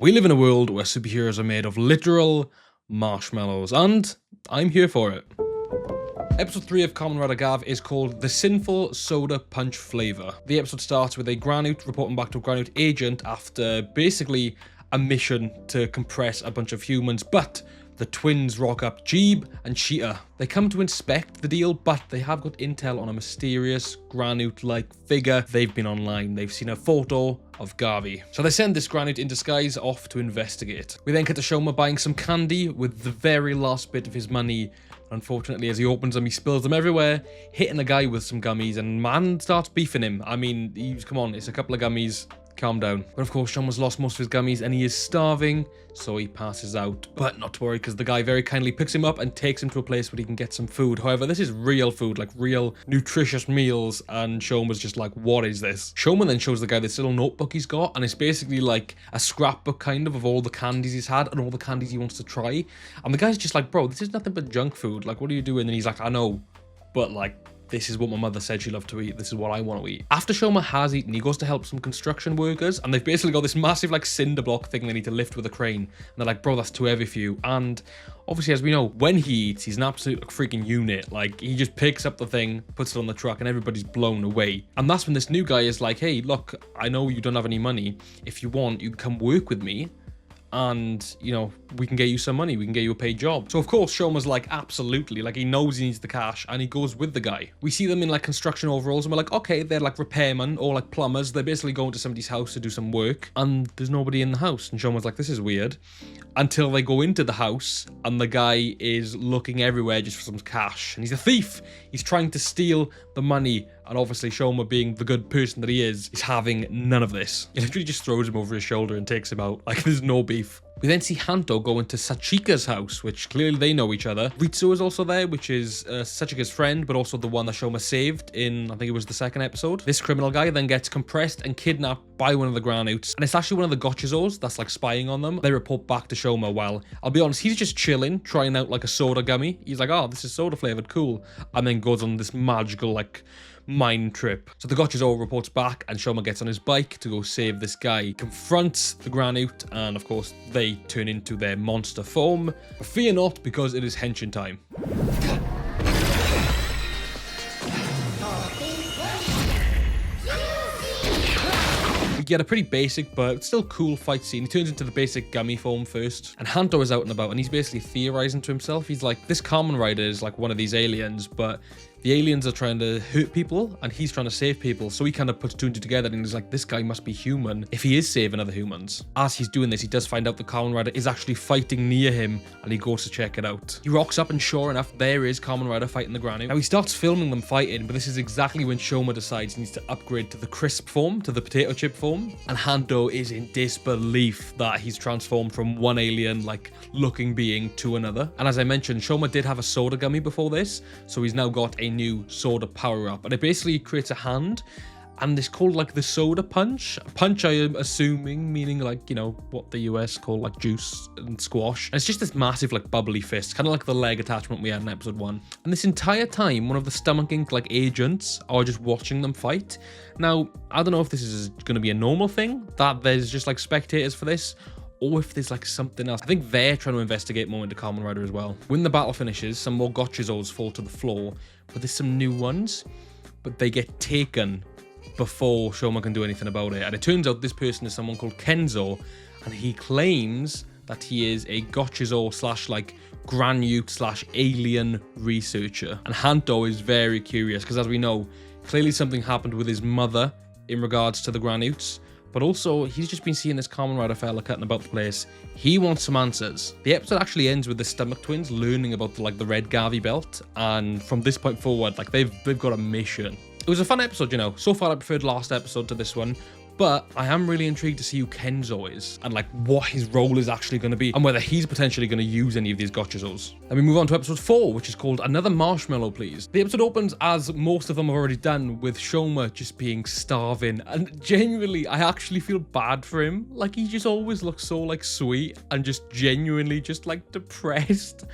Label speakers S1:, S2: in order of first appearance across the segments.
S1: We live in a world where superheroes are made of literal marshmallows, and I'm here for it. Episode 3 of Kamen Rider Gavv is called The Sinful Soda Punch Flavor. The episode starts with a Granute reporting back to a Granute agent after basically a mission to compress a bunch of humans, but the twins rock up, Jeeb and Sheeta. They come to inspect the deal, but they have got intel on a mysterious Granute-like figure. They've been online, they've seen a photo of Garvey. So they send this Granute in disguise off to investigate. We then get to Shoma buying some candy with the very last bit of his money. Unfortunately, as he opens them, he spills them everywhere, hitting a guy with some gummies, and man starts beefing him. I mean, come on, it's a couple of gummies. Calm down. But of course, Shoma's lost most of his gummies and he is starving, so he passes out. But not to worry, because the guy very kindly picks him up and takes him to a place where he can get some food. However, this is real food, like real nutritious meals, and Shoma's just like, what is this? Shoma then shows the guy this little notebook he's got, and it's basically like a scrapbook kind of all the candies he's had and all the candies he wants to try. And the guy's just like, bro, this is nothing but junk food. Like, what are you doing? And he's like, I know, but like, this is what my mother said she loved to eat. This is what I want to eat. After Shoma has eaten, he goes to help some construction workers, and they've basically got this massive like cinder block thing they need to lift with a crane. And they're like, bro, that's too heavy for you. And obviously, as we know, when he eats, he's an absolute freaking unit. Like, he just picks up the thing, puts it on the truck, and everybody's blown away. And that's when this new guy is like, hey, look, I know you don't have any money. If you want, you can come work with me. And, you know, we can get you some money. We can get you a paid job. So, of course, Shoma's like, absolutely. Like, he knows he needs the cash, and he goes with the guy. We see them in, like, construction overalls, and we're like, okay, they're, like, repairmen or, like, plumbers. They're basically going to somebody's house to do some work, and there's nobody in the house. And Shoma's like, this is weird. Until they go into the house, and the guy is looking everywhere just for some cash. And he's a thief. He's trying to steal the money. And obviously, Shoma, being the good person that he is having none of this. He literally just throws him over his shoulder and takes him out. Like, there's no beef. We then see Hanto go into Sachika's house, which clearly they know each other. Ritsu is also there, which is Sachika's friend, but also the one that Shoma saved in, I think it was the second episode. This criminal guy then gets compressed and kidnapped by one of the Granutes. And it's actually one of the Gotchizos that's like spying on them. They report back to Shoma. Well, I'll be honest, he's just chilling, trying out like a soda gummy. He's like, oh, this is soda flavored, cool. And then goes on this magical like mind trip. So the Gotchizo reports back, and Shoma gets on his bike to go save this guy. He confronts the Granute, and of course they turn into their monster form. But fear not, because it is henshin time. We get a pretty basic but still cool fight scene. He turns into the basic gummy form first, and Hanto is out and about, and he's basically theorizing to himself. He's like, this Kamen Rider is like one of these aliens, but the aliens are trying to hurt people and he's trying to save people. So he kind of puts two and two together, and he's like, this guy must be human if he is saving other humans. As he's doing this, he does find out the Kamen Rider is actually fighting near him, and he goes to check it out. He rocks up, and sure enough, there is Kamen Rider fighting the Granite. Now he starts filming them fighting, but this is exactly when Shoma decides he needs to upgrade to the crisp form, to the potato chip form. And Hanto is in disbelief that he's transformed from one alien like looking being to another. And as I mentioned, Shoma did have a soda gummy before this, so he's now got a new soda power-up, and it basically creates a hand, and it's called like the soda punch. Punch, I am assuming, meaning like, you know, what the US call like juice and squash. And it's just this massive like bubbly fist, kind of like the leg attachment we had in episode 1. And this entire time, one of the Stomach Inc like agents are just watching them fight. Now, I don't know if this is going to be a normal thing, that there's just like spectators for this, or if there's like something else. I think they're trying to investigate more into Kamen Rider as well. When the battle finishes, some more Gotchizos fall to the floor, but there's some new ones, but they get taken before Shoma can do anything about it. And it turns out this person is someone called Kenzo, and he claims that he is a Gotchizo slash like Granute slash alien researcher. And Hanto is very curious, because as we know, clearly something happened with his mother in regards to the Granutes. But also, he's just been seeing this Kamen Rider fella cutting about the place. He wants some answers. The episode actually ends with the Stomach Twins learning about the red Garvey belt, and from this point forward, like they've got a mission. It was a fun episode, you know. So far, I preferred last episode to this one, but I am really intrigued to see who Kenzo is and like what his role is actually going to be, and whether he's potentially going to use any of these Gotchizos. Then we move on to episode 4, which is called Another Marshmallow, Please. The episode opens, as most of them have already done, with Shoma just being starving, and genuinely, I actually feel bad for him. Like, he just always looks so like sweet and just genuinely just like depressed.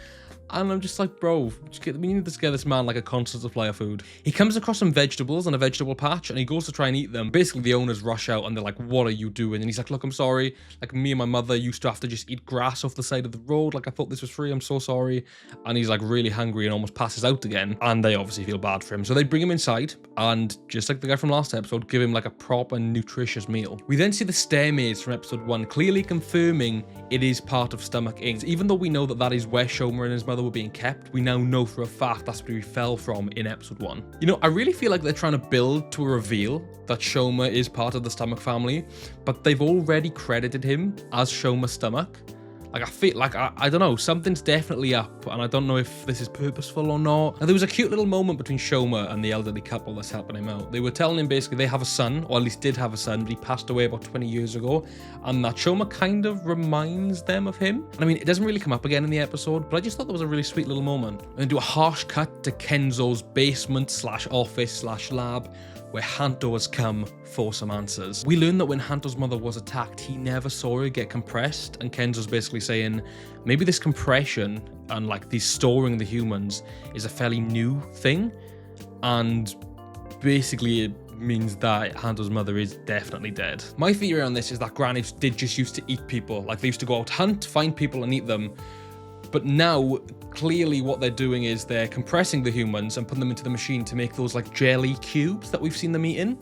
S1: And I'm just like, bro, we need to get this man like a constant supply of food. He comes across some vegetables in a vegetable patch and he goes to try and eat them. Basically, the owners rush out and they're like, what are you doing? And he's like, look, I'm sorry. Like, me and my mother used to have to just eat grass off the side of the road. Like, I thought this was free. I'm so sorry. And he's like really hungry and almost passes out again. And they obviously feel bad for him. So they bring him inside and, just like the guy from last episode, give him like a proper nutritious meal. We then see the stair maze from episode 1 clearly confirming it is part of Stomach Inc. Even though we know that that is where Shoma and his mother were being kept, we now know for a fact that's where he fell from in episode 1. You know, I really feel like they're trying to build to a reveal that Shoma is part of the Stomach family, but they've already credited him as Shoma's stomach. Like, I feel like, I don't know, something's definitely up, and I don't know if this is purposeful or not. Now, there was a cute little moment between Shoma and the elderly couple that's helping him out. They were telling him basically they have a son, or at least did have a son, but he passed away about 20 years ago, and that Shoma kind of reminds them of him. And I mean, it doesn't really come up again in the episode, but I just thought that was a really sweet little moment. And then do a harsh cut to Kenzo's basement/office/lab, where Hanto has come for some answers. We learn that when Hanto's mother was attacked, he never saw her get compressed, and Kenzo's basically saying maybe this compression and like these storing the humans is a fairly new thing, and basically it means that Hanto's mother is definitely dead. My theory on this is that grannies did just used to eat people. Like, they used to go out hunt, find people and eat them. But now, clearly what they're doing is they're compressing the humans and putting them into the machine to make those like jelly cubes that we've seen them eating,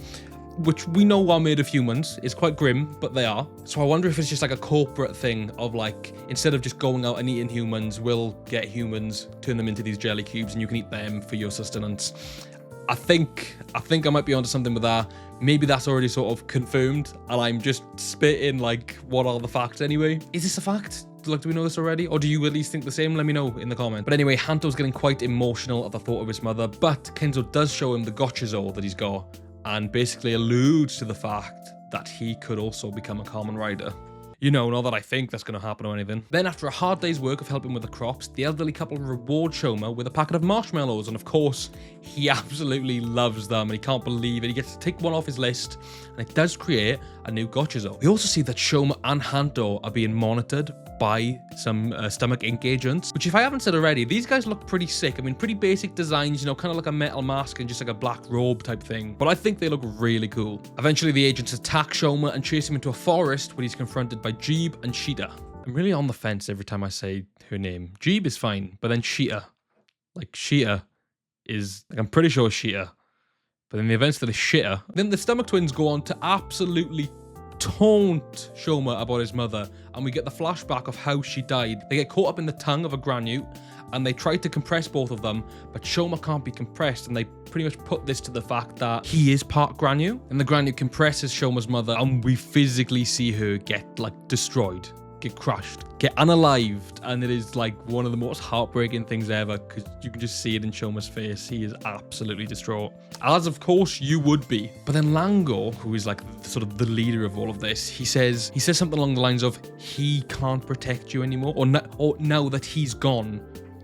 S1: which we know are made of humans. It's quite grim, but they are. So I wonder if it's just like a corporate thing of like, instead of just going out and eating humans, we'll get humans, turn them into these jelly cubes, and you can eat them for your sustenance. I think I might be onto something with that. Maybe that's already sort of confirmed, and I'm just spitting like, what are the facts anyway? Is this a fact? Like, do we know this already? Or do you at least think the same? Let me know in the comment. But anyway, Hanto's getting quite emotional at the thought of his mother, but Kenzo does show him the Gotchizo that he's got, and basically alludes to the fact that he could also become a Kamen Rider. You know, not that I think that's going to happen or anything. Then, after a hard day's work of helping with the crops, the elderly couple reward Shoma with a packet of marshmallows, and of course, he absolutely loves them, and he can't believe it. He gets to take one off his list, and it does create a new Gotchizo. We also see that Shoma and Hanto are being monitored by some Stomach Inc. agents, which, if I haven't said already, these guys look pretty sick. I mean, pretty basic designs, you know, kind of like a metal mask and just like a black robe type thing, but I think they look really cool. Eventually, the agents attack Shoma and chase him into a forest where he's confronted by Jeeb and Sheeta. I'm really on the fence every time I say her name. Jeeb is fine, but then Sheeta. Like, Sheeta is, like, I'm pretty sure it's Sheeta. But in the events that it's Sheeta, then the Stomach twins go on to absolutely taunt Shoma about his mother, and we get the flashback of how she died. They get caught up in the tongue of a granute, and they try to compress both of them, but Shoma can't be compressed, and they pretty much put this to the fact that he is part granute, and the granute compresses Shoma's mother, and we physically see her get like destroyed, get crushed, get unalived, and it is like one of the most heartbreaking things ever, because you can just see it in Shoma's face. He is absolutely distraught, as of course you would be. But then Lango, who is like sort of the leader of all of this, he says something along the lines of, he can't protect you anymore, or now that he's gone,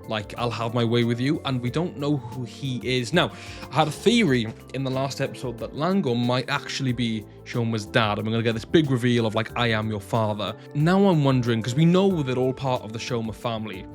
S1: like, I'll have my way with you, and we don't know who he is. Now, I had a theory in the last episode that Lango might actually be Shoma's dad, and we're gonna get this big reveal of like, I am your father. Now I'm wondering, because we know they're all part of the Shoma family,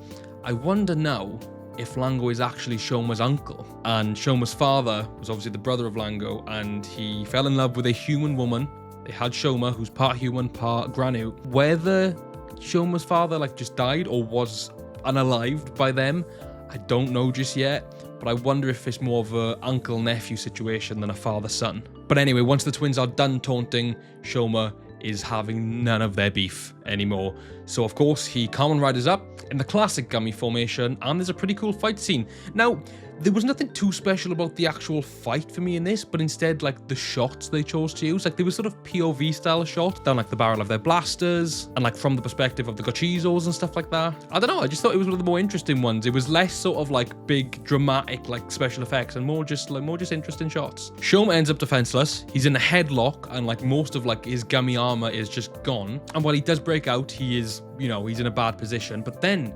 S1: I wonder now if Lango is actually Shoma's uncle. And Shoma's father was obviously the brother of Lango, and he fell in love with a human woman. They had Shoma, who's part human, part granite. Whether Shoma's father like just died or was unalived by them, I don't know just yet, but I wonder if it's more of a uncle-nephew situation than a father-son. But anyway, once the twins are done taunting, Shoma is having none of their beef anymore. So of course, he Kamen Riders up in the classic Gummy formation, and there's a pretty cool fight scene. Now, there was nothing too special about the actual fight for me in this, but instead, like, the shots they chose to use, like, there was sort of POV style shot down like the barrel of their blasters, and like from the perspective of the Gotchizos and stuff like that. I don't know, I just thought it was one of the more interesting ones. It was less sort of like big dramatic like special effects and more just interesting shots. Shoma ends up defenseless. He's in a headlock, and like most of like his gummy armor is just gone. And while he does break out, he is, you know, he's in a bad position. But then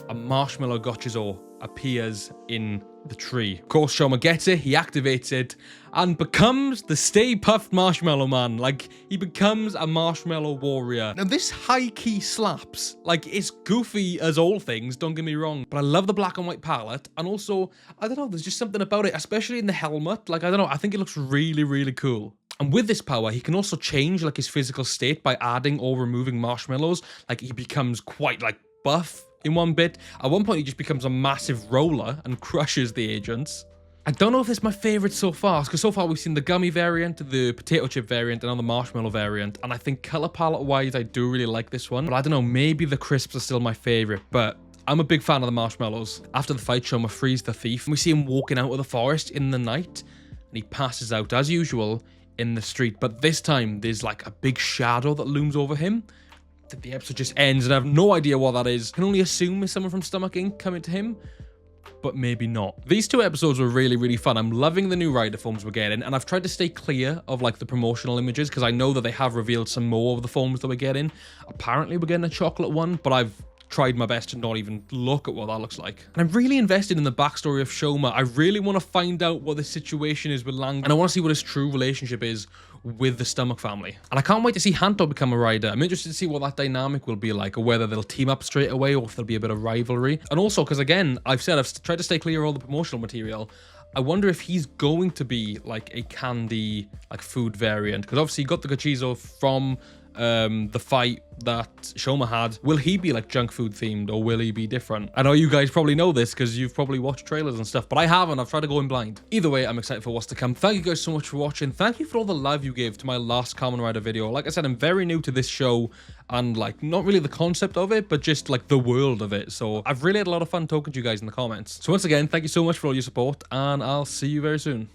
S1: a marshmallow Gotchizo appears in the tree. Of course, Shoma gets it, he activates it, and becomes the Stay Puft Marshmallow Man. Like, he becomes a marshmallow warrior. Now, this high key slaps. Like, it's goofy as all things, don't get me wrong, but I love the black and white palette, and also, I don't know, there's just something about it, especially in the helmet. Like, I don't know, I think it looks really, really cool. And with this power, he can also change, like, his physical state by adding or removing marshmallows. Like, he becomes quite, like, buff in one bit. At one point, he just becomes a massive roller and crushes the agents. I don't know if this is my favorite so far, because so far we've seen the gummy variant, the potato chip variant, and now the marshmallow variant. And I think color palette-wise, I do really like this one. But I don't know, maybe the crisps are still my favorite, but I'm a big fan of the marshmallows. After the fight, Shoma frees the thief, and we see him walking out of the forest in the night, and he passes out, as usual, in the street. But this time, there's like a big shadow that looms over him. The episode just ends, and I have no idea what that is. I can only assume it's someone from Stomach Inc. coming to him, but maybe not. These two episodes were really, really fun. I'm loving the new rider forms we're getting, and I've tried to stay clear of like the promotional images, because I know that they have revealed some more of the forms that we're getting. Apparently we're getting a chocolate one, but I've tried my best to not even look at what that looks like. And I'm really invested in the backstory of Shoma. I really want to find out what the situation is with Lang, and I want to see what his true relationship is with the Stomach family. And I can't wait to see Hanto become a rider. I'm interested to see what that dynamic will be like, or whether they'll team up straight away, or if there'll be a bit of rivalry. And also, because again, I've tried to stay clear of all the promotional material. I wonder if he's going to be like a candy, like food variant, because obviously you got the Gachizo from the fight that Shoma had. Will he be like junk food themed, or will he be different? I know you guys probably know this because you've probably watched trailers and stuff, but I haven't. I've tried to go in blind. Either way, I'm excited for what's to come. Thank you guys so much for watching. Thank you for all the love you gave to my last Kamen Rider video. Like I said, I'm very new to this show, and like not really the concept of it, but just like the world of it. So I've really had a lot of fun talking to you guys in the comments. So once again, thank you so much for all your support, and I'll see you very soon.